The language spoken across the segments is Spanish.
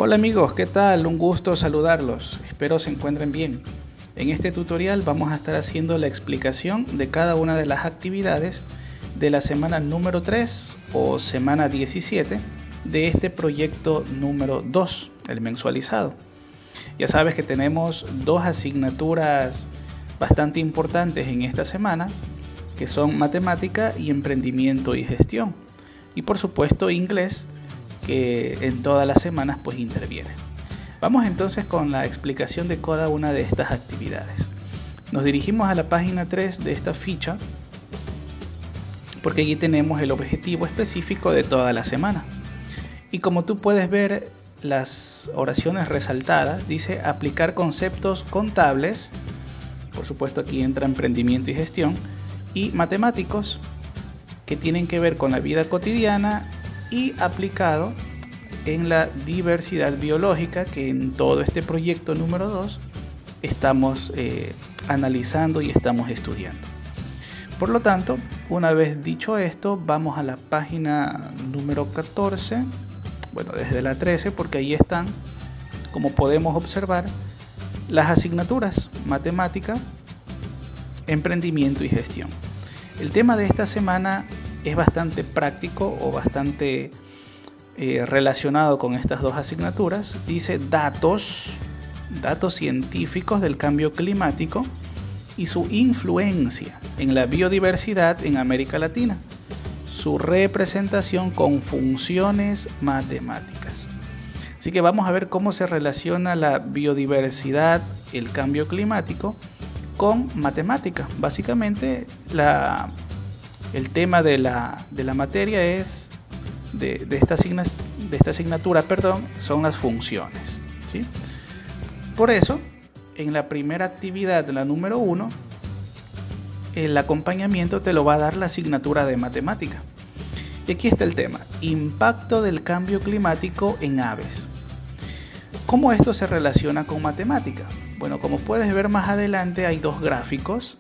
Hola amigos, ¿qué tal? Un gusto saludarlos. Espero se encuentren bien. En este tutorial vamos a estar haciendo la explicación de cada una de las actividades de la semana número 3 o semana 17 de este proyecto número 2, el mensualizado. Ya sabes que tenemos dos asignaturas bastante importantes en esta semana, que son matemática y emprendimiento y gestión. Y por supuesto inglés, que en todas las semanas pues interviene. Vamos entonces con la explicación de cada una de estas actividades. Nos dirigimos a la página 3 de esta ficha, porque allí tenemos el objetivo específico de toda la semana. Y como tú puedes ver, las oraciones resaltadas dice aplicar conceptos contables, por supuesto aquí entra emprendimiento y gestión, y matemáticos, que tienen que ver con la vida cotidiana y aplicado en la diversidad biológica, que en todo este proyecto número 2 estamos analizando y estamos estudiando. Por lo tanto, una vez dicho esto, vamos a la página número 14, bueno, desde la 13, porque ahí están, como podemos observar, las asignaturas matemática, emprendimiento y gestión. El tema de esta semana es bastante práctico o bastante relacionado con estas dos asignaturas. Dice datos científicos del cambio climático y su influencia en la biodiversidad en América Latina, su representación con funciones matemáticas. Así que vamos a ver cómo se relaciona la biodiversidad, el cambio climático con matemática. Básicamente el tema de la materia es de esta asignatura, son las funciones, ¿sí? Por eso, en la primera actividad, la número 1, el acompañamiento te lo va a dar la asignatura de matemática. Y aquí está el tema: impacto del cambio climático en aves. ¿Cómo esto se relaciona con matemática? Bueno, como puedes ver más adelante hay dos gráficos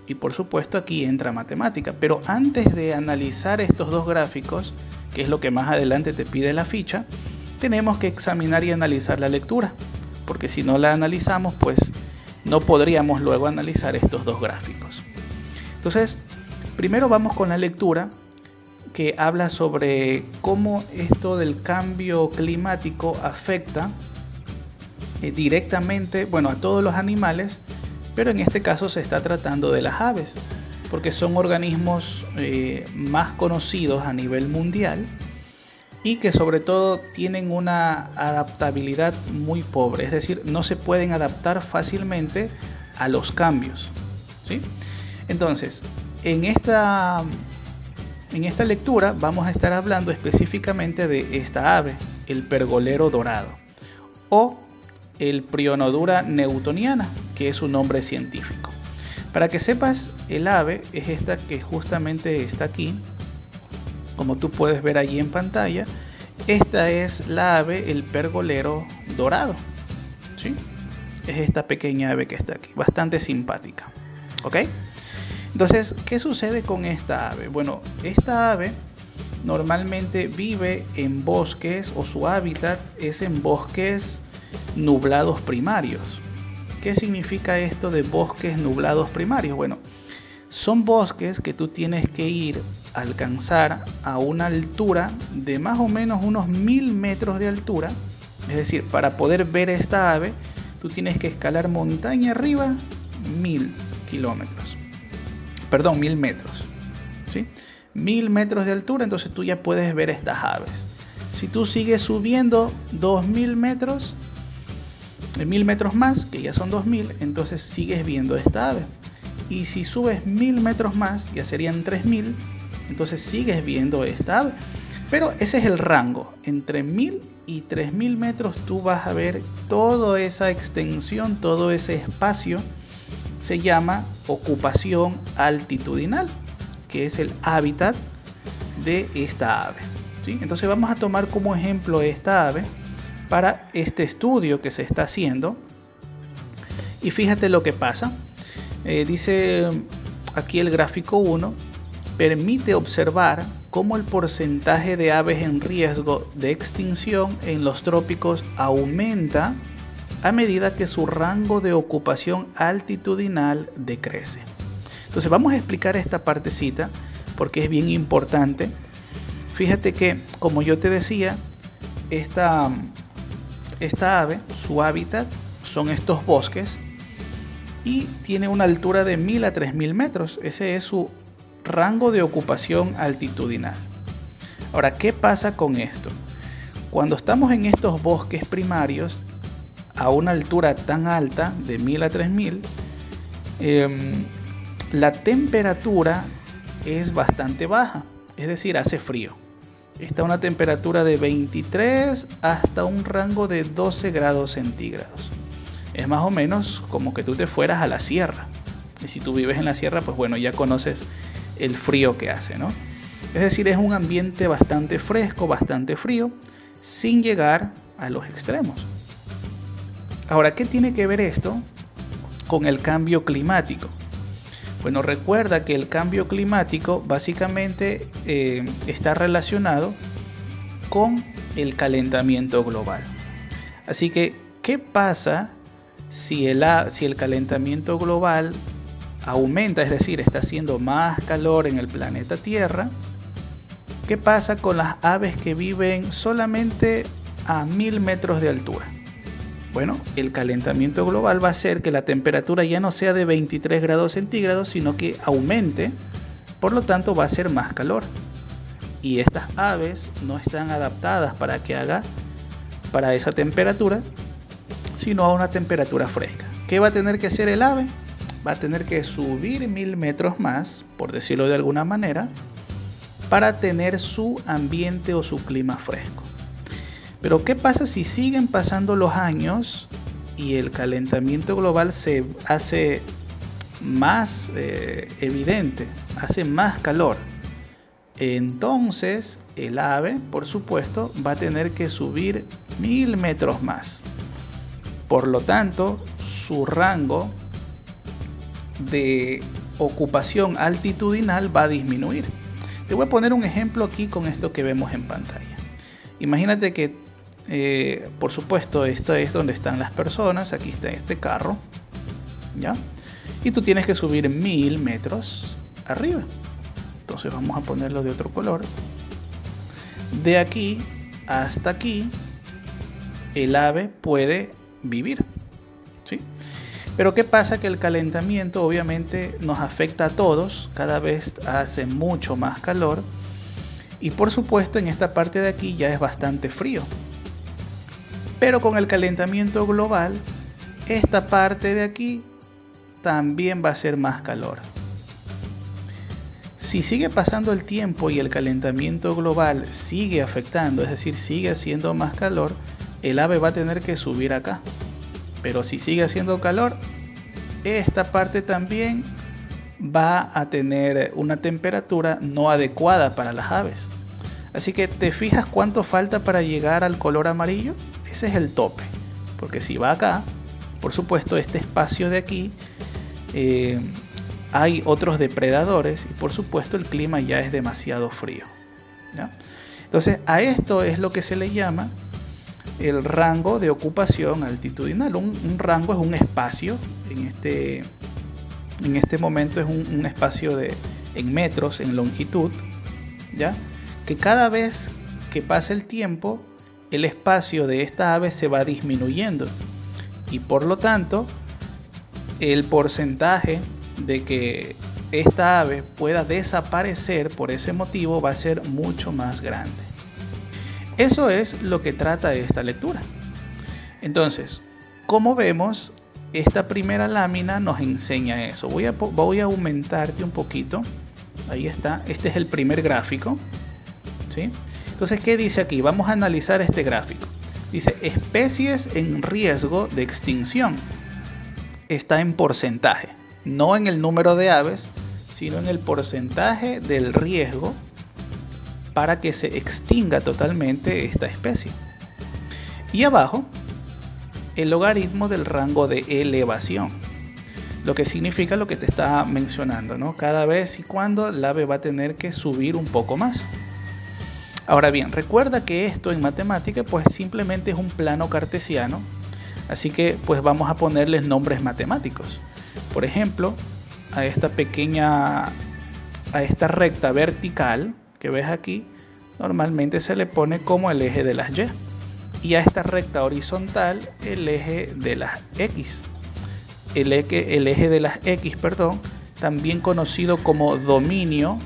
y por supuesto aquí entra matemática. Pero antes de analizar estos dos gráficos, que es lo que más adelante te pide la ficha, tenemos que examinar y analizar la lectura, porque si no la analizamos, pues no podríamos luego analizar estos dos gráficos. Entonces, primero vamos con la lectura, que habla sobre cómo esto del cambio climático afecta directamente, bueno, a todos los animales, pero en este caso se está tratando de las aves, porque son organismos más conocidos a nivel mundial y que sobre todo tienen una adaptabilidad muy pobre, es decir, no se pueden adaptar fácilmente a los cambios, ¿sí? Entonces, en esta lectura vamos a estar hablando específicamente de esta ave, el pergolero dorado, o el Prionodura newtoniana, que es su nombre científico. Para que sepas, el ave es esta que justamente está aquí, como tú puedes ver allí en pantalla. Esta es la ave, el pergolero dorado, ¿sí? Es esta pequeña ave que está aquí, bastante simpática, ¿ok? Entonces, ¿qué sucede con esta ave? Bueno, esta ave normalmente vive en bosques, o su hábitat es en bosques nublados primarios. ¿Qué significa esto de bosques nublados primarios? Bueno, son bosques que tú tienes que ir a alcanzar a una altura de más o menos unos 1000 metros de altura. Es decir, para poder ver esta ave, tú tienes que escalar montaña arriba 1000 metros, ¿sí? 1000 metros de altura, entonces tú ya puedes ver estas aves. Si tú sigues subiendo 2000 metros, 1000 metros más, que ya son 2000, entonces sigues viendo esta ave. Y si subes 1000 metros más, ya serían 3000, entonces sigues viendo esta ave. Pero ese es el rango, entre 1000 y 3000 metros tú vas a ver toda esa extensión, todo ese espacio. Se llama ocupación altitudinal, que es el hábitat de esta ave, ¿sí? Entonces vamos a tomar como ejemplo esta ave para este estudio que se está haciendo. Y fíjate lo que pasa. Dice aquí el gráfico 1, permite observar cómo el porcentaje de aves en riesgo de extinción en los trópicos aumenta a medida que su rango de ocupación altitudinal decrece. Entonces vamos a explicar esta partecita porque es bien importante. Fíjate que, como yo te decía, esta ave, su hábitat son estos bosques y tiene una altura de 1000 a 3000 metros. Ese es su rango de ocupación altitudinal. Ahora, ¿qué pasa con esto? Cuando estamos en estos bosques primarios a una altura tan alta de 1000 a 3000, la temperatura es bastante baja, es decir, hace frío. Está a una temperatura de 23 hasta un rango de 12 grados centígrados. Es más o menos como que tú te fueras a la sierra. Y si tú vives en la sierra, pues bueno, ya conoces el frío que hace, ¿no? Es decir, es un ambiente bastante fresco, bastante frío, sin llegar a los extremos. Ahora, ¿qué tiene que ver esto con el cambio climático? Bueno, recuerda que el cambio climático básicamente está relacionado con el calentamiento global. Así que, ¿qué pasa si el calentamiento global aumenta, es decir, está haciendo más calor en el planeta Tierra? ¿Qué pasa con las aves que viven solamente a 1000 metros de altura? Bueno, el calentamiento global va a hacer que la temperatura ya no sea de 23 grados centígrados, sino que aumente, por lo tanto va a ser más calor. Y estas aves no están adaptadas para que haga para esa temperatura, sino a una temperatura fresca. ¿Qué va a tener que hacer el ave? Va a tener que subir 1000 metros más, por decirlo de alguna manera, para tener su ambiente o su clima fresco. Pero ¿qué pasa si siguen pasando los años y el calentamiento global se hace más evidente, hace más calor? Entonces el ave, por supuesto, va a tener que subir 1000 metros más. Por lo tanto, su rango de ocupación altitudinal va a disminuir. Te voy a poner un ejemplo aquí con esto que vemos en pantalla. Imagínate que por supuesto, esto es donde están las personas. Aquí está este carro, ¿ya? Y tú tienes que subir 1000 metros arriba. Entonces vamos a ponerlo de otro color. De aquí hasta aquí, el ave puede vivir, ¿sí? Pero ¿qué pasa? Que el calentamiento obviamente nos afecta a todos. Cada vez hace mucho más calor. Y por supuesto, en esta parte de aquí ya es bastante frío. Pero con el calentamiento global, esta parte de aquí también va a ser más calor. Si sigue pasando el tiempo y el calentamiento global sigue afectando, es decir, sigue haciendo más calor, el ave va a tener que subir acá. Pero si sigue haciendo calor, esta parte también va a tener una temperatura no adecuada para las aves. Así que ¿te fijas cuánto falta para llegar al color amarillo? Ese es el tope, porque si va acá, por supuesto, este espacio de aquí, hay otros depredadores y por supuesto el clima ya es demasiado frío, ¿ya? Entonces a esto es lo que se le llama el rango de ocupación altitudinal. Un rango es un espacio, en este momento es un espacio en metros, en longitud, ¿ya? Que cada vez que pasa el tiempo, el espacio de esta ave se va disminuyendo y por lo tanto el porcentaje de que esta ave pueda desaparecer por ese motivo va a ser mucho más grande. Eso es lo que trata esta lectura. Entonces, como vemos, esta primera lámina nos enseña eso. Voy a aumentarte un poquito. Ahí está. Este es el primer gráfico, ¿sí? Entonces, ¿qué dice aquí? Vamos a analizar este gráfico. Dice, especies en riesgo de extinción. Está en porcentaje, no en el número de aves, sino en el porcentaje del riesgo para que se extinga totalmente esta especie. Y abajo, el logaritmo del rango de elevación. Lo que significa lo que te estaba mencionando, ¿no? Cada vez y cuando el ave va a tener que subir un poco más. Ahora bien, recuerda que esto en matemática pues simplemente es un plano cartesiano, así que pues vamos a ponerles nombres matemáticos. Por ejemplo, a esta recta vertical que ves aquí, normalmente se le pone como el eje de las Y. Y a esta recta horizontal, el eje de las X. El eje de las X, perdón, también conocido como dominio,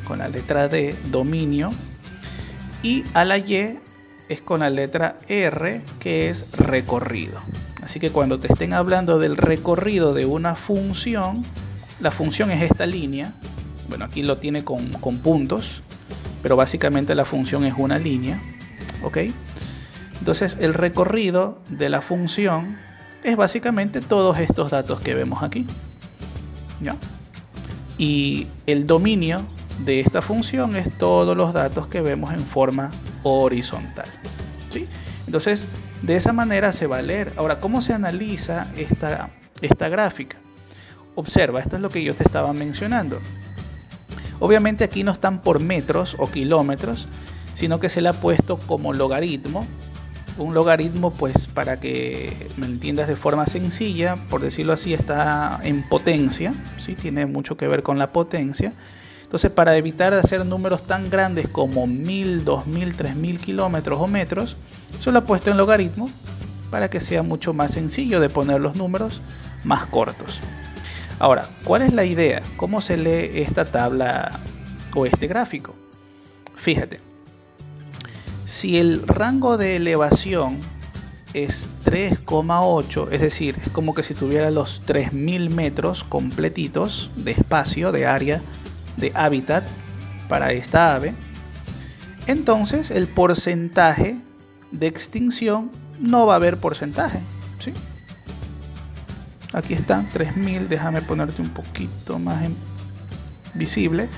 con la letra D, dominio. Y a la Y es con la letra R, que es recorrido. Así que cuando te estén hablando del recorrido de una función, la función es esta línea. Bueno, aquí lo tiene con puntos, pero básicamente la función es una línea. ¿Ok? Entonces el recorrido de la función es básicamente todos estos datos que vemos aquí, ¿ya? Y el dominio de esta función es todos los datos que vemos en forma horizontal, ¿sí? Entonces de esa manera se va a leer. Ahora, ¿cómo se analiza esta gráfica? Observa, esto es lo que yo te estaba mencionando. Obviamente aquí no están por metros o kilómetros, sino que se le ha puesto como logaritmo. Un logaritmo, pues para que me entiendas de forma sencilla, por decirlo así, está en potencia, ¿sí? Tiene mucho que ver con la potencia. Entonces, para evitar hacer números tan grandes como 1000, 2000, 3000 kilómetros o metros, se lo ha puesto en logaritmo para que sea mucho más sencillo de poner los números más cortos. Ahora, ¿cuál es la idea? ¿Cómo se lee esta tabla o este gráfico? Fíjate. Si el rango de elevación es 3,8, es decir, es como que si tuviera los 3000 metros completitos de espacio, de área, de hábitat para esta ave, entonces el porcentaje de extinción no va a haber porcentaje, ¿sí? Aquí están 3000, déjame ponerte un poquito más visible.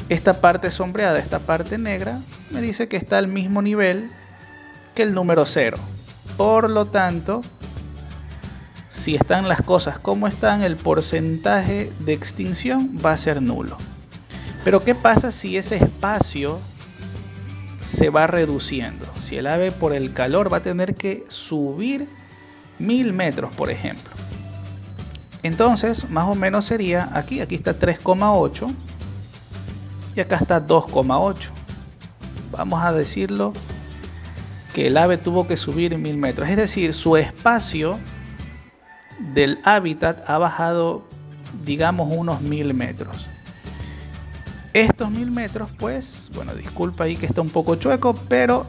Esta parte sombreada, esta parte negra, me dice que está al mismo nivel que el número 0. Por lo tanto, si están las cosas como están, el porcentaje de extinción va a ser nulo. Pero ¿qué pasa si ese espacio se va reduciendo? Si el ave por el calor va a tener que subir 1000 metros, por ejemplo. Entonces, más o menos sería aquí está 3,8 y acá está 2,8. Vamos a decirlo que el ave tuvo que subir 1000 metros. Es decir, su espacio del hábitat ha bajado, digamos, unos 1000 metros. Estos 1000 metros, pues, bueno, disculpa ahí que está un poco chueco, pero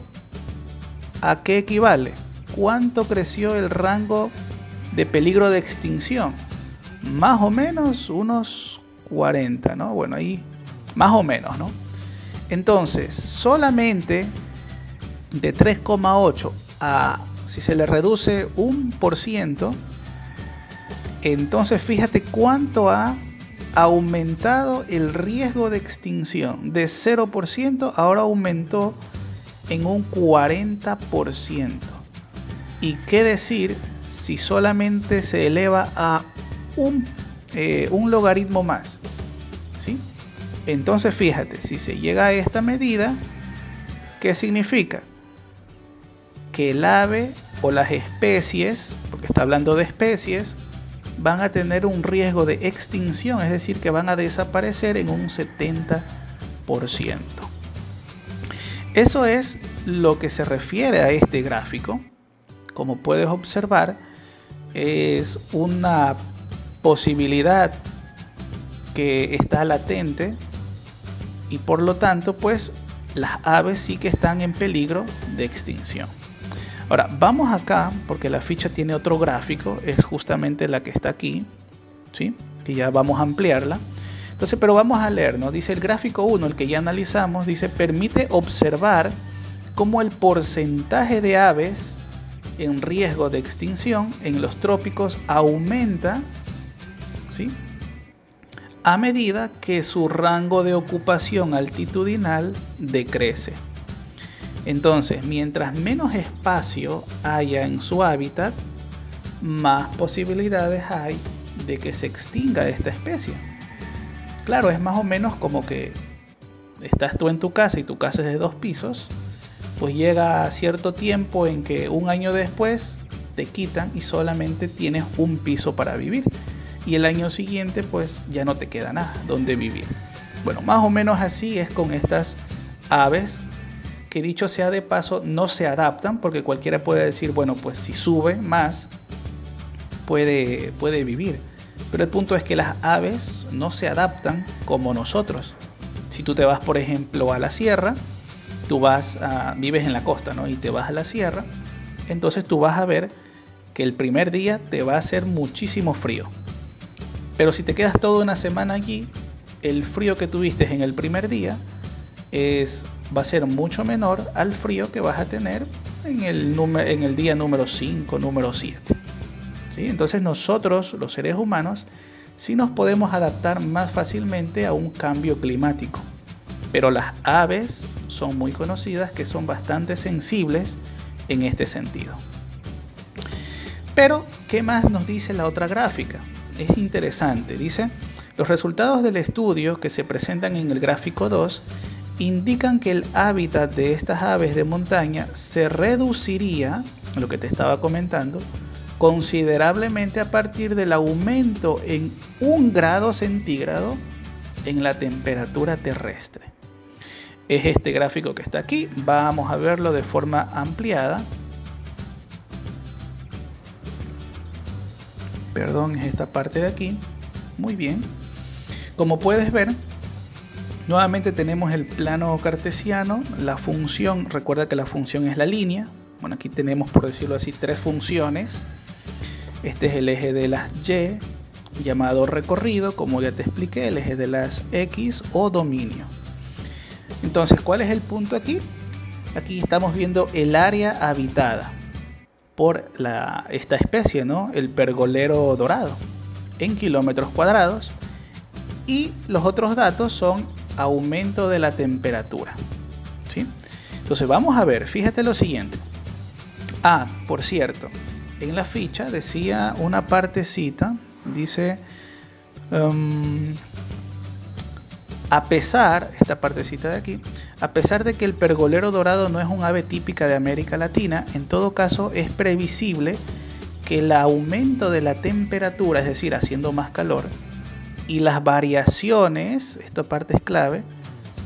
¿a qué equivale? ¿Cuánto creció el rango de peligro de extinción? Más o menos unos 40, ¿no? Bueno, ahí más o menos, ¿no? Entonces, solamente de 3,8 a, si se le reduce 1%, entonces fíjate cuánto ha aumentado el riesgo de extinción. De 0% ahora aumentó en un 40%. ¿Y qué decir si solamente se eleva a un logaritmo más? ¿Sí? Entonces fíjate, si se llega a esta medida, ¿qué significa? Que el ave o las especies, porque está hablando de especies, van a tener un riesgo de extinción, es decir, que van a desaparecer en un 70%. Eso es lo que se refiere a este gráfico. Como puedes observar, es una posibilidad que está latente y por lo tanto, pues las aves sí que están en peligro de extinción. Ahora, vamos acá, porque la ficha tiene otro gráfico, es justamente la que está aquí, ¿sí? Que ya vamos a ampliarla. Entonces, pero vamos a leer, ¿no? Dice el gráfico 1, el que ya analizamos, dice, permite observar cómo el porcentaje de aves en riesgo de extinción en los trópicos aumenta, ¿sí?, a medida que su rango de ocupación altitudinal decrece. Entonces, mientras menos espacio haya en su hábitat, más posibilidades hay de que se extinga esta especie. Claro, es más o menos como que estás tú en tu casa y tu casa es de 2 pisos, pues llega cierto tiempo en que un año después te quitan y solamente tienes un piso para vivir, y el año siguiente pues ya no te queda nada donde vivir. Bueno, más o menos así es con estas aves, que dicho sea de paso no se adaptan, porque cualquiera puede decir, bueno, pues si sube más puede vivir, pero el punto es que las aves no se adaptan como nosotros. Si tú te vas, por ejemplo, a la sierra, vives en la costa, ¿no? Y te vas a la sierra, entonces tú vas a ver que el primer día te va a hacer muchísimo frío. Pero si te quedas toda una semana allí, el frío que tuviste en el primer día va a ser mucho menor al frío que vas a tener en el día número 5, número 7. ¿Sí? Entonces nosotros, los seres humanos, sí nos podemos adaptar más fácilmente a un cambio climático. Pero las aves son muy conocidas que son bastante sensibles en este sentido. Pero, ¿qué más nos dice la otra gráfica? Es interesante, dice, los resultados del estudio que se presentan en el gráfico 2 indican que el hábitat de estas aves de montaña se reduciría, lo que te estaba comentando, considerablemente a partir del aumento en 1 grado centígrado en la temperatura terrestre. Es este gráfico que está aquí, vamos a verlo de forma ampliada. Perdón, es esta parte de aquí. Muy bien. Como puedes ver, nuevamente tenemos el plano cartesiano, la función, recuerda que la función es la línea. Bueno, aquí tenemos, por decirlo así, 3 funciones. Este es el eje de las Y, llamado recorrido, como ya te expliqué, el eje de las X o dominio. Entonces, ¿cuál es el punto aquí? Aquí estamos viendo el área habitada por esta especie, ¿no? El pergolero dorado, en kilómetros cuadrados. Y los otros datos son aumento de la temperatura, ¿sí? Entonces vamos a ver, fíjate lo siguiente. Por cierto, en la ficha decía una partecita, dice, esta partecita de aquí, a pesar de que el pergolero dorado no es un ave típica de América Latina, en todo caso es previsible que el aumento de la temperatura, es decir, haciendo más calor, y las variaciones, esta parte es clave,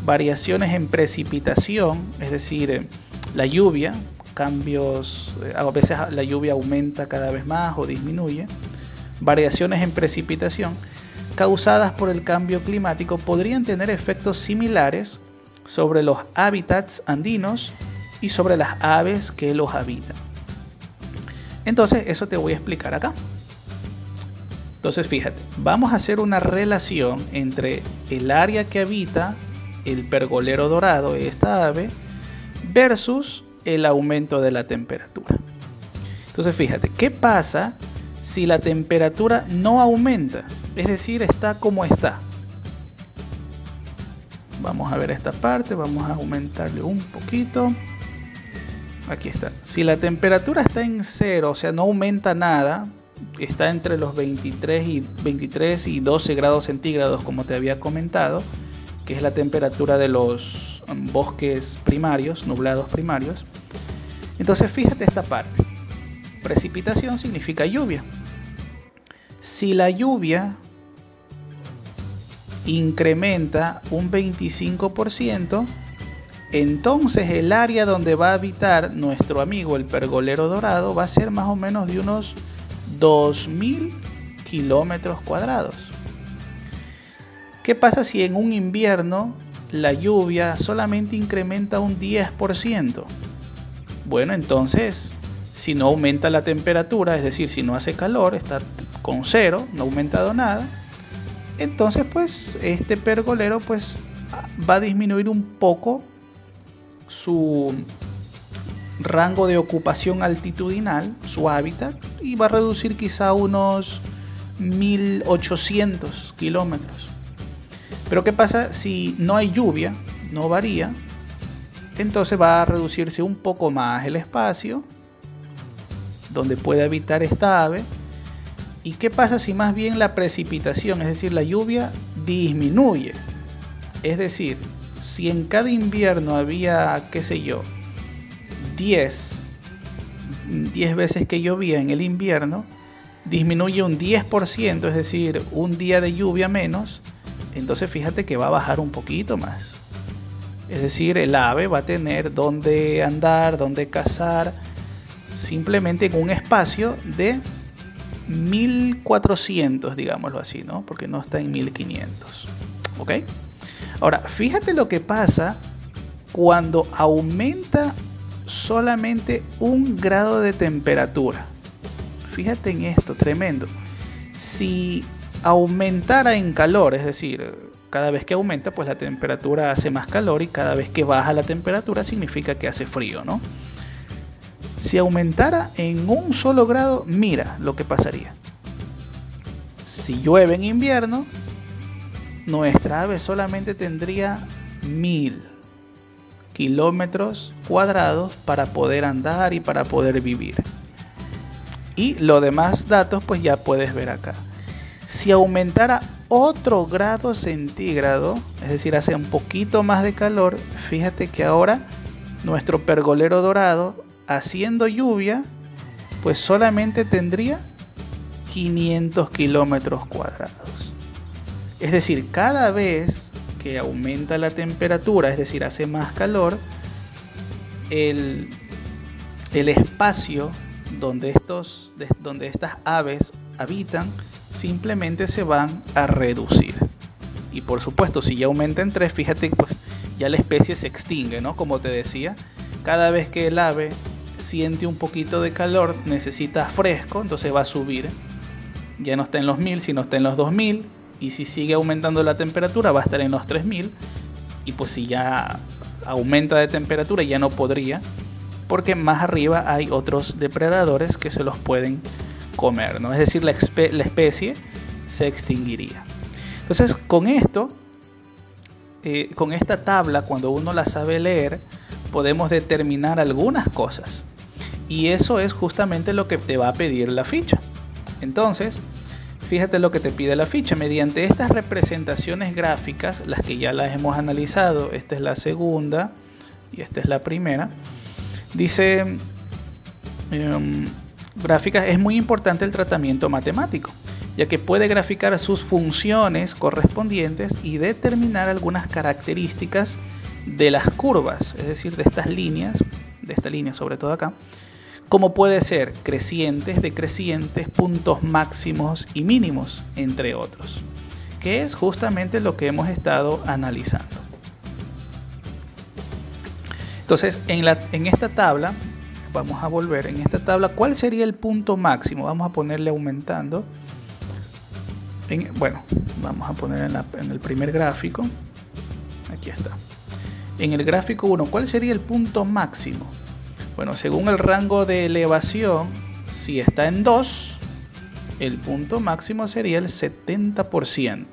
variaciones en precipitación, es decir, la lluvia, cambios, a veces la lluvia aumenta cada vez más o disminuye, variaciones en precipitación causadas por el cambio climático podrían tener efectos similares sobre los hábitats andinos y sobre las aves que los habitan. Entonces, eso te voy a explicar acá. Entonces, fíjate, vamos a hacer una relación entre el área que habita el pergolero dorado, esta ave, versus el aumento de la temperatura. Entonces, fíjate, ¿qué pasa si la temperatura no aumenta? Es decir, está como está. Vamos a ver esta parte, vamos a aumentarle un poquito. Aquí está. Si la temperatura está en 0, o sea, no aumenta nada, está entre los 23 y 12 grados centígrados, como te había comentado, que es la temperatura de los bosques primarios, nublados primarios. Entonces, fíjate esta parte. Precipitación significa lluvia. Si la lluvia incrementa un 25%, entonces el área donde va a habitar nuestro amigo el pergolero dorado va a ser más o menos de unos 2000 kilómetros cuadrados. ¿Qué pasa si en un invierno la lluvia solamente incrementa un 10%? Bueno, entonces, si no aumenta la temperatura, es decir, si no hace calor, está con 0, no ha aumentado nada, entonces pues este pergolero pues va a disminuir un poco su rango de ocupación altitudinal, su hábitat, y va a reducir quizá unos 1800 kilómetros. Pero ¿qué pasa si no hay lluvia? No varía. Entonces va a reducirse un poco más el espacio, donde puede habitar esta ave. ¿Y qué pasa si más bien la precipitación, es decir, la lluvia, disminuye? Es decir, si en cada invierno había, qué sé yo, 10 veces que llovía en el invierno, disminuye un 10%, es decir, un día de lluvia menos, entonces fíjate que va a bajar un poquito más. Es decir, el ave va a tener dónde andar, dónde cazar, simplemente en un espacio de 1400, digámoslo así, ¿no? Porque no está en 1500. ¿Ok? Ahora, fíjate lo que pasa cuando aumenta solamente 1 grado de temperatura. Fíjate en esto, tremendo. Si aumentara en calor, es decir, cada vez que aumenta, pues la temperatura hace más calor, y cada vez que baja la temperatura significa que hace frío, ¿no? Si aumentara en 1 solo grado, mira lo que pasaría. Si llueve en invierno, nuestra ave solamente tendría 1000 kilómetros cuadrados para poder andar y para poder vivir. Y los demás datos pues ya puedes ver acá. Si aumentara otro grado centígrado, es decir, hace un poquito más de calor, fíjate que ahora nuestro pergolero dorado, haciendo lluvia, pues solamente tendría 500 kilómetros cuadrados. Es decir, cada vez que aumenta la temperatura, es decir, hace más calor, el espacio donde estas aves habitan simplemente se van a reducir. Y por supuesto, si ya aumenta en 3, fíjate, pues ya la especie se extingue, ¿no? Como te decía, cada vez que el ave siente un poquito de calor, necesita fresco, entonces va a subir. Ya no está en los 1000, sino está en los 2000. Y si sigue aumentando la temperatura, va a estar en los 3000. Y pues si ya aumenta de temperatura, ya no podría, porque más arriba hay otros depredadores que se los pueden comer, ¿no? Es decir, la especie se extinguiría. Entonces, con esto, con esta tabla, cuando uno la sabe leer, podemos determinar algunas cosas. Y eso es justamente lo que te va a pedir la ficha. Entonces, fíjate lo que te pide la ficha. Mediante estas representaciones gráficas, las que ya las hemos analizado, esta es la segunda y esta es la primera, dice, gráficas, es muy importante el tratamiento matemático, ya que puede graficar sus funciones correspondientes y determinar algunas características de las curvas, es decir, de estas líneas, de esta línea sobre todo acá, como puede ser crecientes, decrecientes, puntos máximos y mínimos, entre otros, que es justamente lo que hemos estado analizando. Entonces, en esta tabla, vamos a volver, en esta tabla, ¿cuál sería el punto máximo? Vamos a ponerle aumentando. Bueno, vamos a poner en el primer gráfico, aquí está. En el gráfico 1, ¿cuál sería el punto máximo? Bueno, según el rango de elevación, si está en 2, el punto máximo sería el 70%.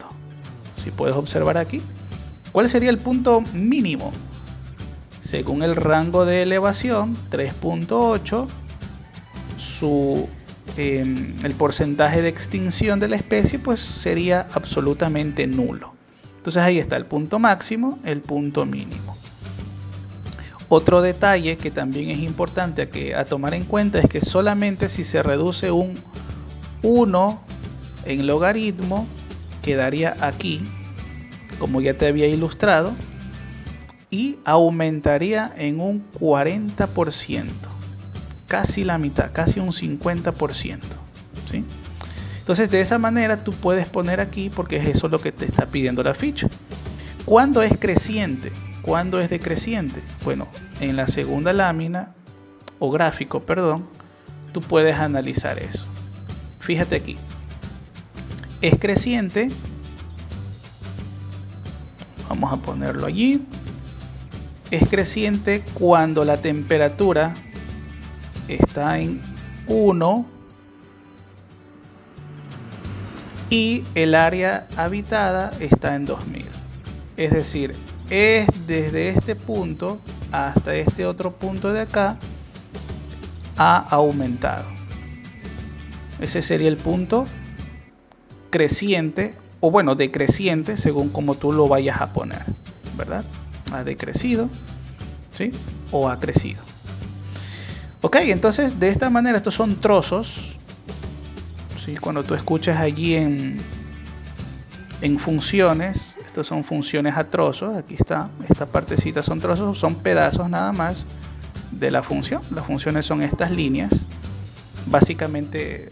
Si puedes observar aquí. ¿Cuál sería el punto mínimo? Según el rango de elevación, 3.8, el porcentaje de extinción de la especie pues sería absolutamente nulo. Entonces ahí está el punto máximo, el punto mínimo. Otro detalle que también es importante a tomar en cuenta es que solamente si se reduce un 1 en logaritmo, quedaría aquí, como ya te había ilustrado, y aumentaría en un 40%, casi la mitad, casi un 50%, ¿sí? Entonces de esa manera tú puedes poner aquí, porque es eso lo que te está pidiendo la ficha. ¿Cuándo es creciente? ¿Cuándo es decreciente? Bueno, en la segunda lámina, o gráfico, perdón, tú puedes analizar eso. Fíjate aquí. Es creciente. Vamos a ponerlo allí. Es creciente cuando la temperatura está en 1 y el área habitada está en 2000. Es decir, es desde este punto hasta este otro punto de acá ha aumentado. Ese sería el punto creciente, o bueno, decreciente, según como tú lo vayas a poner, ¿verdad? Ha decrecido, ¿sí? O ha crecido. Ok, entonces de esta manera estos son trozos, ¿sí? Cuando tú escuchas allí en funciones, estos son funciones a trozos, aquí está, esta partecita son trozos, son pedazos nada más de la función. Las funciones son estas líneas, básicamente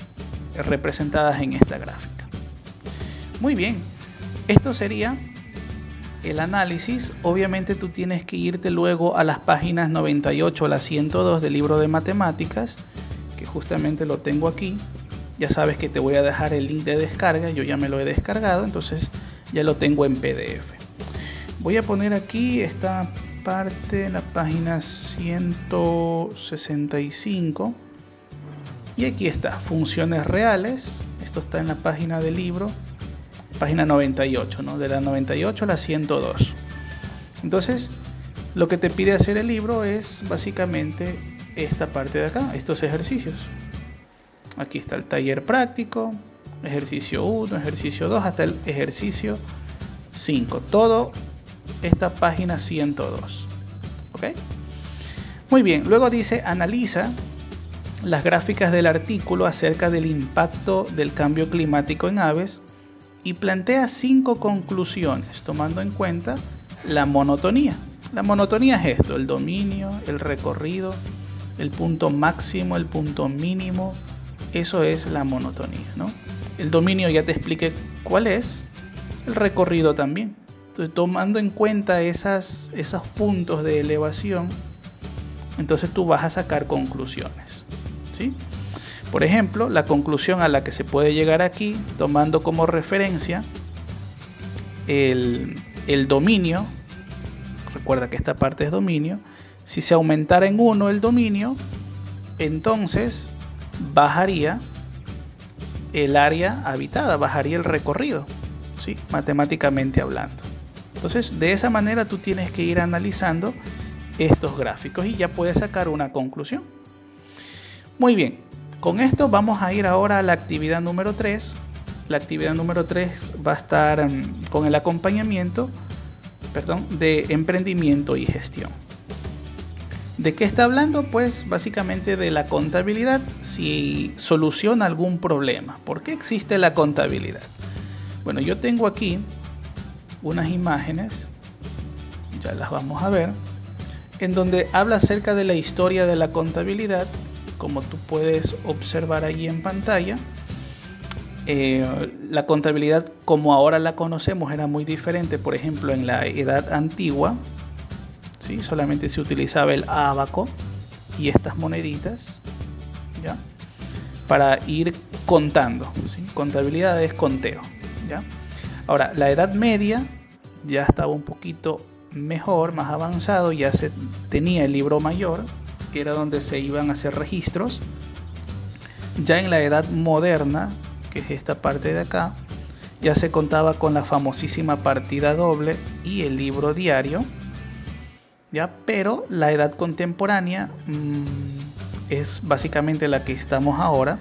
representadas en esta gráfica. Muy bien, esto sería el análisis. Obviamente tú tienes que irte luego a las páginas 98 a la 102 del libro de matemáticas, que justamente lo tengo aquí. Ya sabes que te voy a dejar el link de descarga, yo ya me lo he descargado, entonces ya lo tengo en PDF. Voy a poner aquí esta parte, la página 165, y aquí está, funciones reales. Esto está en la página del libro, página 98, ¿no? De la 98 a la 102. Entonces, lo que te pide hacer el libro es básicamente esta parte de acá, estos ejercicios. Aquí está el taller práctico, ejercicio 1, ejercicio 2, hasta el ejercicio 5. Todo esta página 102. ¿Ok? Muy bien, luego dice, analiza las gráficas del artículo acerca del impacto del cambio climático en aves y plantea 5 conclusiones, tomando en cuenta la monotonía. La monotonía es esto: el dominio, el recorrido, el punto máximo, el punto mínimo. Eso es la monotonía, ¿no? El dominio ya te expliqué cuál es, el recorrido también. Entonces, tomando en cuenta esos puntos de elevación, entonces tú vas a sacar conclusiones, ¿sí? Por ejemplo, la conclusión a la que se puede llegar aquí, tomando como referencia el dominio, recuerda que esta parte es dominio, si se aumentara en 1 el dominio, entonces bajaría el área habitada, bajaría el recorrido, ¿sí? Matemáticamente hablando. Entonces, de esa manera tú tienes que ir analizando estos gráficos y ya puedes sacar una conclusión. Muy bien. Con esto vamos a ir ahora a la actividad número 3. La actividad número 3 va a estar con el acompañamiento, de emprendimiento y gestión. ¿De qué está hablando? Pues básicamente de la contabilidad, si soluciona algún problema. ¿Por qué existe la contabilidad? Bueno, yo tengo aquí unas imágenes, ya las vamos a ver, en donde habla acerca de la historia de la contabilidad. Como tú puedes observar allí en pantalla, la contabilidad como ahora la conocemos era muy diferente. Por ejemplo, en la edad antigua, ¿sí? Solamente se utilizaba el ábaco y estas moneditas, ¿ya? Para ir contando, ¿sí? Contabilidad es conteo, ¿ya? Ahora, la edad media ya estaba un poquito mejor, más avanzado, ya se tenía el libro mayor, que era donde se iban a hacer registros. Ya en la edad moderna, que es esta parte de acá, ya se contaba con la famosísima partida doble y el libro diario, ¿ya? Pero la edad contemporánea es básicamente la que estamos ahora,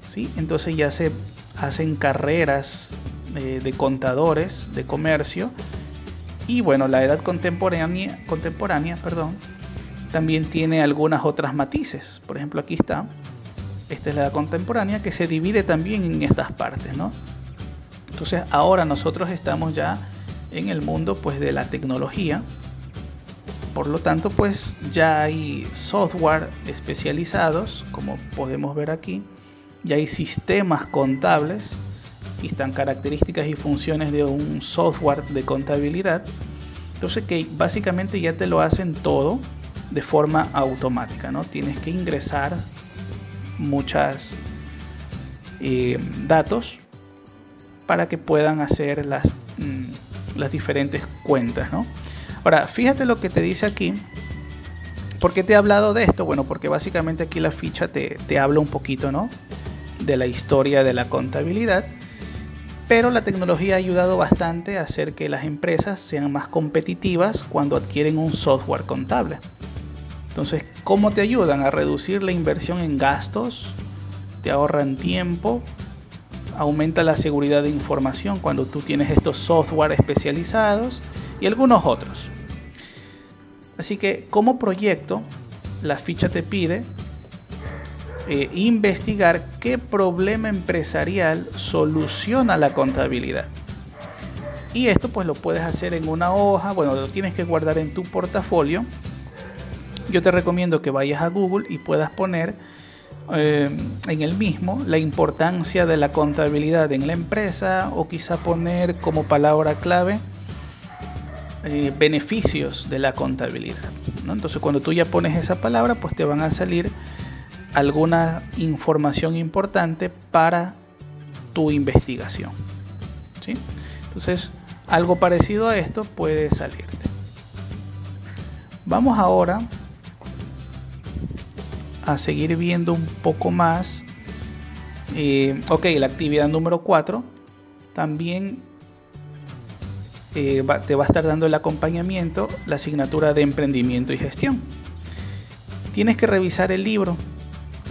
¿sí? Entonces ya se hacen carreras de contadores de comercio. Y bueno, la edad contemporánea, también tiene algunas otras matices. Por ejemplo, aquí está, esta es la edad contemporánea, que se divide también en estas partes, ¿no? Entonces ahora nosotros estamos ya en el mundo pues de la tecnología. Por lo tanto, pues ya hay software especializados, como podemos ver aquí. Ya hay sistemas contables, y están características y funciones de un software de contabilidad. Entonces, que básicamente ya te lo hacen todo de forma automática, ¿no? Tienes que ingresar muchos datos para que puedan hacer las diferentes cuentas, ¿no? Ahora, fíjate lo que te dice aquí. ¿Por qué te he hablado de esto? Bueno, porque básicamente aquí la ficha te habla un poquito, ¿no? De la historia de la contabilidad. Pero la tecnología ha ayudado bastante a hacer que las empresas sean más competitivas cuando adquieren un software contable. Entonces, ¿cómo te ayudan a reducir la inversión en gastos te ahorran tiempo, aumenta la seguridad de información cuando tú tienes estos software especializados y algunos otros. Así que como proyecto, la ficha te pide investigar qué problema empresarial soluciona la contabilidad. Y esto pues lo puedes hacer en una hoja, bueno, lo tienes que guardar en tu portafolio. Yo te recomiendo que vayas a Google y puedas poner en el mismo la importancia de la contabilidad en la empresa, o quizá poner como palabra clave beneficios de la contabilidad, ¿no? Entonces cuando tú ya pones esa palabra, pues te van a salir alguna información importante para tu investigación, ¿sí? Entonces algo parecido a esto puede salirte. Vamos ahora a seguir viendo un poco más. Ok, la actividad número 4 también te va a estar dando el acompañamiento, la asignatura de emprendimiento y gestión. Tienes que revisar el libro,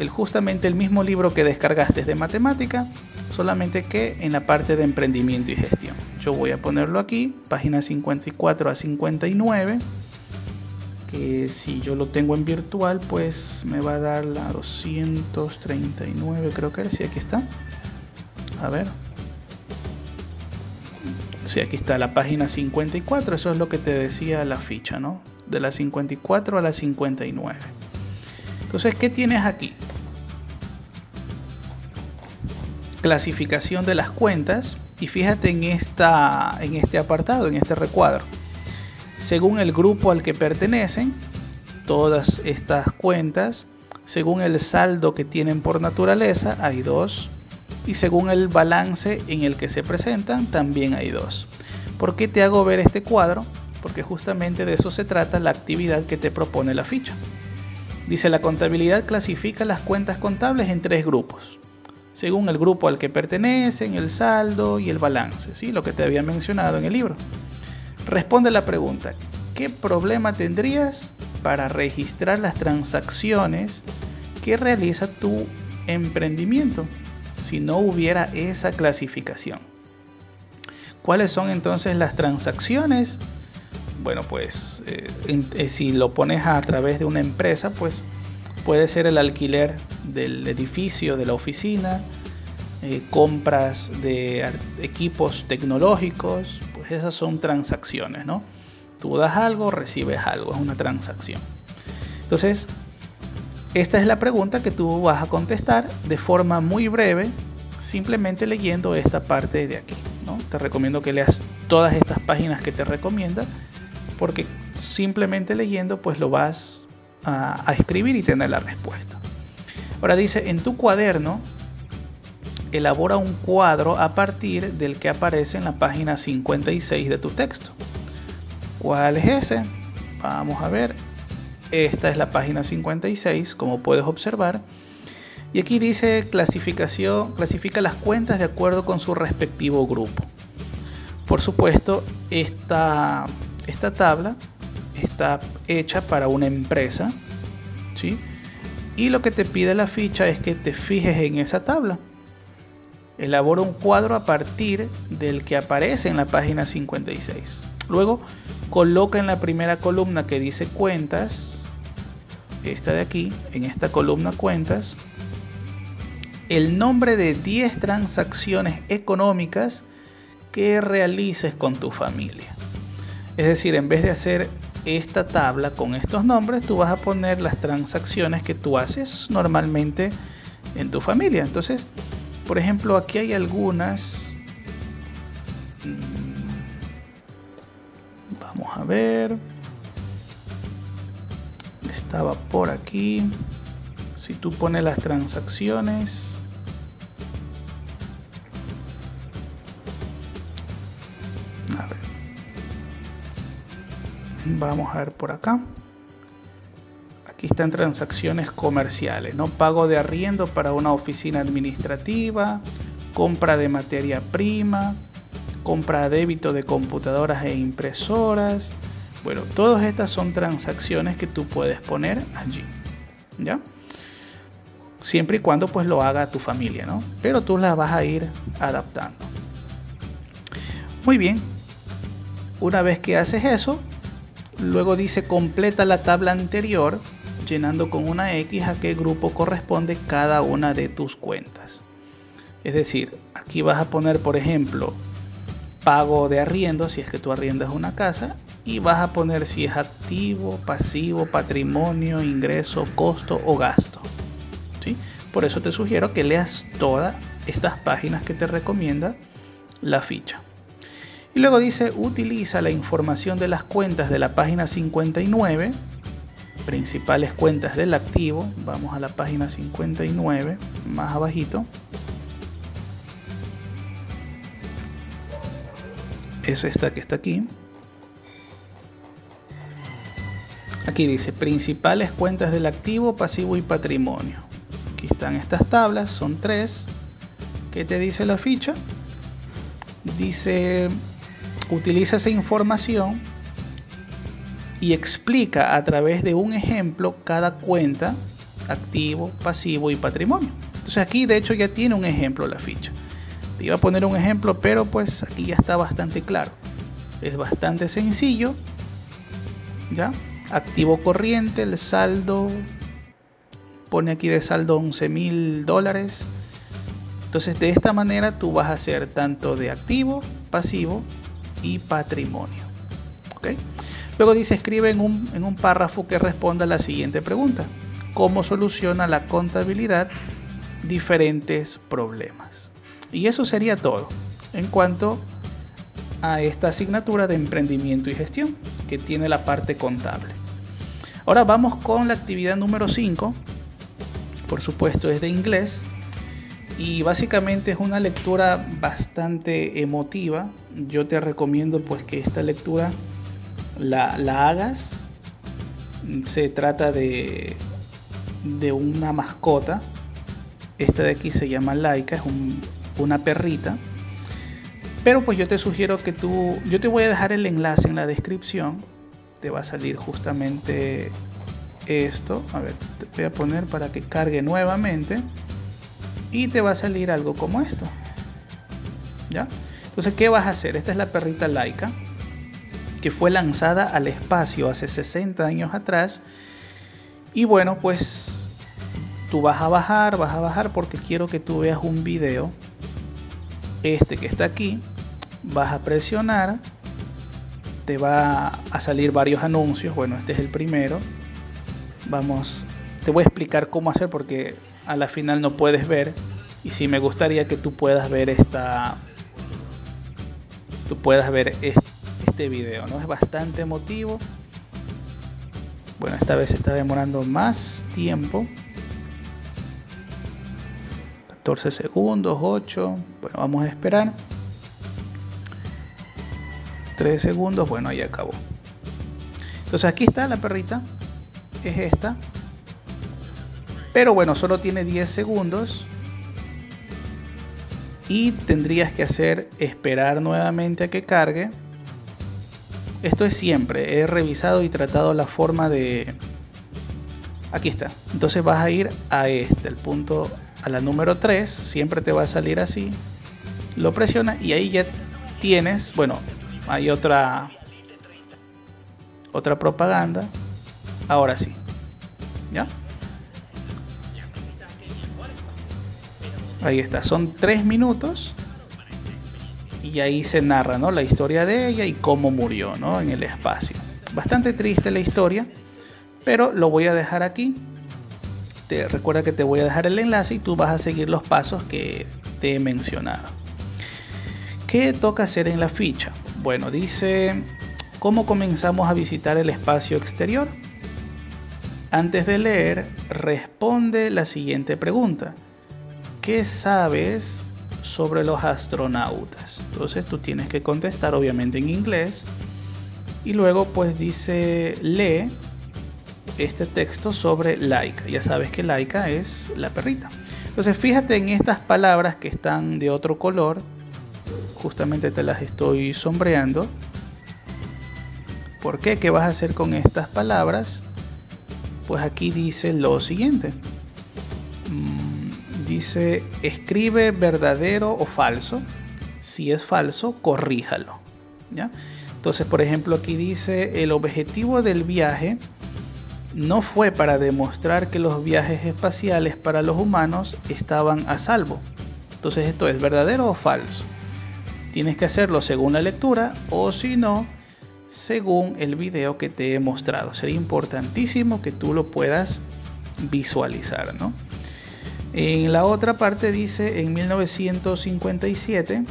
justamente el mismo libro que descargaste de matemática, solamente que en la parte de emprendimiento y gestión. Yo voy a ponerlo aquí, páginas 54 a 59, que si yo lo tengo en virtual, pues me va a dar la 239, creo que sí, aquí está. A ver. Sí, aquí está la página 54, eso es lo que te decía la ficha, ¿no? De la 54 a la 59. Entonces, ¿qué tienes aquí? Clasificación de las cuentas, y fíjate en este apartado, en este recuadro. Según el grupo al que pertenecen, todas estas cuentas, según el saldo que tienen por naturaleza, hay 2. Y según el balance en el que se presentan, también hay 2. ¿Por qué te hago ver este cuadro? Porque justamente de eso se trata la actividad que te propone la ficha. Dice: la contabilidad clasifica las cuentas contables en 3 grupos, según el grupo al que pertenecen, el saldo y el balance, ¿sí? Lo que te había mencionado en el libro. Responde la pregunta: ¿qué problema tendrías para registrar las transacciones que realiza tu emprendimiento si no hubiera esa clasificación? ¿Cuáles son entonces las transacciones? Bueno, pues si lo pones a través de una empresa, pues puede ser el alquiler del edificio, de la oficina, compras de equipos tecnológicos, pues esas son transacciones, ¿no? Tú das algo, recibes algo, es una transacción. Entonces, esta es la pregunta que tú vas a contestar de forma muy breve, simplemente leyendo esta parte de aquí, ¿no? Te recomiendo que leas todas estas páginas que te recomienda, porque simplemente leyendo pues lo vas a escribir y tener la respuesta. Ahora dice: en tu cuaderno elabora un cuadro a partir del que aparece en la página 56 de tu texto. ¿Cuál es ese? Vamos a ver. Esta es la página 56, como puedes observar. Y aquí dice: clasifica las cuentas de acuerdo con su respectivo grupo. Por supuesto, esta tabla está hecha para una empresa, ¿sí? Y lo que te pide la ficha es que te fijes en esa tabla. Elabora un cuadro a partir del que aparece en la página 56. Luego, coloca en la primera columna que dice cuentas, esta de aquí, en esta columna cuentas, el nombre de 10 transacciones económicas que realices con tu familia. Es decir, en vez de hacer esta tabla con estos nombres, tú vas a poner las transacciones que tú haces normalmente en tu familia. Entonces, por ejemplo, aquí hay algunas. Vamos a ver. Estaba por aquí. Si tú pones las transacciones. A ver. Vamos a ver por acá. Aquí están transacciones comerciales, ¿no? Pago de arriendo para una oficina administrativa, compra de materia prima, compra a débito de computadoras e impresoras. Bueno, todas estas son transacciones que tú puedes poner allí, ¿ya? siempre y cuando pues lo haga tu familia, ¿no? Pero tú las vas a ir adaptando. Muy bien, una vez que haces eso, luego dice completa la tabla anterior llenando con una X a qué grupo corresponde cada una de tus cuentas. Es decir, aquí vas a poner, por ejemplo, pago de arriendo si es que tú arriendas una casa, y vas a poner si es activo, pasivo, patrimonio, ingreso, costo o gasto, ¿sí? Por eso te sugiero que leas todas estas páginas que te recomienda la ficha. Y luego dice utiliza la información de las cuentas de la página 59, principales cuentas del activo. Vamos a la página 59, más abajito. Es esta que está aquí. Aquí dice principales cuentas del activo, pasivo y patrimonio. Aquí están estas tablas, son 3. ¿Qué te dice la ficha? Dice utiliza esa información y explica a través de un ejemplo cada cuenta, activo, pasivo y patrimonio. Entonces aquí de hecho ya tiene un ejemplo la ficha. Te iba a poner un ejemplo, pero pues aquí ya está bastante claro. Es bastante sencillo. ¿Ya? Activo corriente, el saldo. Pone aquí de saldo $11,000. Entonces de esta manera tú vas a hacer tanto de activo, pasivo y patrimonio. ¿Ok? Luego dice escribe en un párrafo que responda a la siguiente pregunta. ¿Cómo soluciona la contabilidad diferentes problemas? Y eso sería todo en cuanto a esta asignatura de emprendimiento y gestión que tiene la parte contable. Ahora vamos con la actividad número 5. Por supuesto es de inglés y básicamente es una lectura bastante emotiva. Yo te recomiendo pues que esta lectura la hagas. Se trata de una mascota. Esta de aquí se llama Laika, es una perrita. Pero pues yo te sugiero que yo te voy a dejar el enlace en la descripción. Te va a salir justamente esto. A ver, te voy a poner para que cargue nuevamente. Y te va a salir algo como esto. ¿Ya? Entonces, ¿qué vas a hacer? Esta es la perrita Laika, que fue lanzada al espacio hace 60 años atrás. Y bueno, pues tú vas a bajar porque quiero que tú veas un video. Este que está aquí, vas a presionar, te va a salir varios anuncios. Bueno, este es el primero. Te voy a explicar cómo hacer porque a la final no puedes ver, y sí me gustaría que tú puedas ver este video, ¿no? Es bastante emotivo. Bueno, esta vez se está demorando más tiempo. 14 segundos, 8. Bueno, vamos a esperar. 3 segundos. Bueno, ahí acabó. Entonces aquí está la perrita. Es esta. Pero bueno, solo tiene 10 segundos. Y tendrías que esperar nuevamente a que cargue. Esto es siempre. He revisado y tratado la forma de... Aquí está. Entonces vas a ir a el punto... A la número 3, siempre te va a salir así. Lo presionas y ahí ya tienes, bueno, hay otra propaganda. Ahora sí. ¿Ya? Ahí está, son 3 minutos. Y ahí se narra, ¿no? La historia de ella y cómo murió, ¿no? En el espacio. Bastante triste la historia, pero lo voy a dejar aquí. Recuerda que te voy a dejar el enlace y tú vas a seguir los pasos que te he mencionado. ¿Qué toca hacer en la ficha? Bueno, dice, ¿cómo comenzamos a visitar el espacio exterior? Antes de leer, responde la siguiente pregunta. ¿Qué sabes sobre los astronautas? Entonces tú tienes que contestar obviamente en inglés. Y luego pues dice, lee este texto sobre Laika. Ya sabes que Laika es la perrita. Entonces fíjate en estas palabras que están de otro color. Justamente te las estoy sombreando. ¿Por qué? ¿Qué vas a hacer con estas palabras? Pues aquí dice lo siguiente. Dice, escribe verdadero o falso. Si es falso, corríjalo, ¿ya? Entonces, por ejemplo, aquí dice, el objetivo del viaje no fue para demostrar que los viajes espaciales para los humanos estaban a salvo. Entonces, esto es verdadero o falso. Tienes que hacerlo según la lectura o si no, según el video que te he mostrado. Sería importantísimo que tú lo puedas visualizar, ¿no? En la otra parte dice, en 1957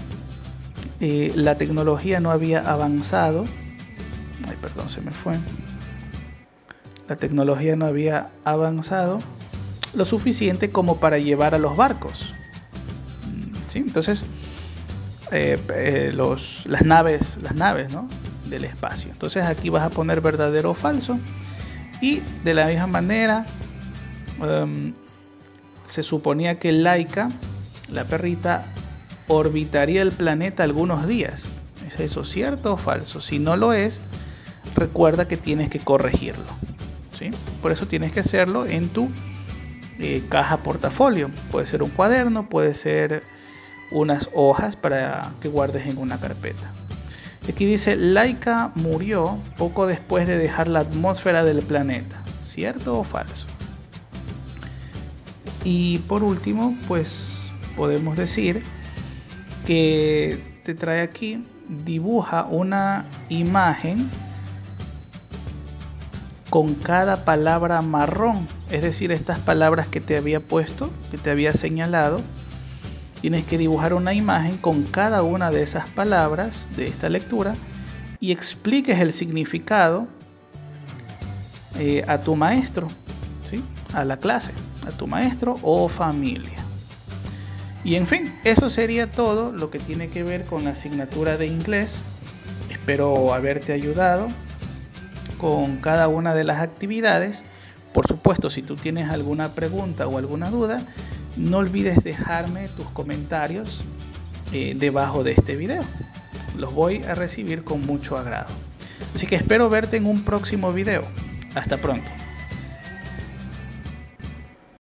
la tecnología no había avanzado. Ay, perdón, se me fue. La tecnología no había avanzado lo suficiente como para llevar a los barcos. ¿Sí? Entonces, las naves, ¿no? Del espacio. Entonces aquí vas a poner verdadero o falso. Y de la misma manera, se suponía que Laika, la perrita, orbitaría el planeta algunos días. ¿Es eso cierto o falso? Si no lo es, recuerda que tienes que corregirlo, ¿sí? Por eso tienes que hacerlo en tu caja portafolio. Puede ser un cuaderno, puede ser unas hojas para que guardes en una carpeta. Aquí dice, Laika murió poco después de dejar la atmósfera del planeta. ¿Cierto o falso? Y por último, pues podemos decir que te trae aquí, dibuja una imagen con cada palabra marrón. Es decir, estas palabras que te había puesto, que te había señalado, tienes que dibujar una imagen con cada una de esas palabras de esta lectura y expliques el significado a tu maestro, ¿sí? A la clase, a tu maestro o familia. Y en fin, eso sería todo lo que tiene que ver con la asignatura de inglés. Espero haberte ayudado con cada una de las actividades. Por supuesto, si tú tienes alguna pregunta o alguna duda, no olvides dejarme tus comentarios debajo de este video. Los voy a recibir con mucho agrado. Así que espero verte en un próximo video. Hasta pronto.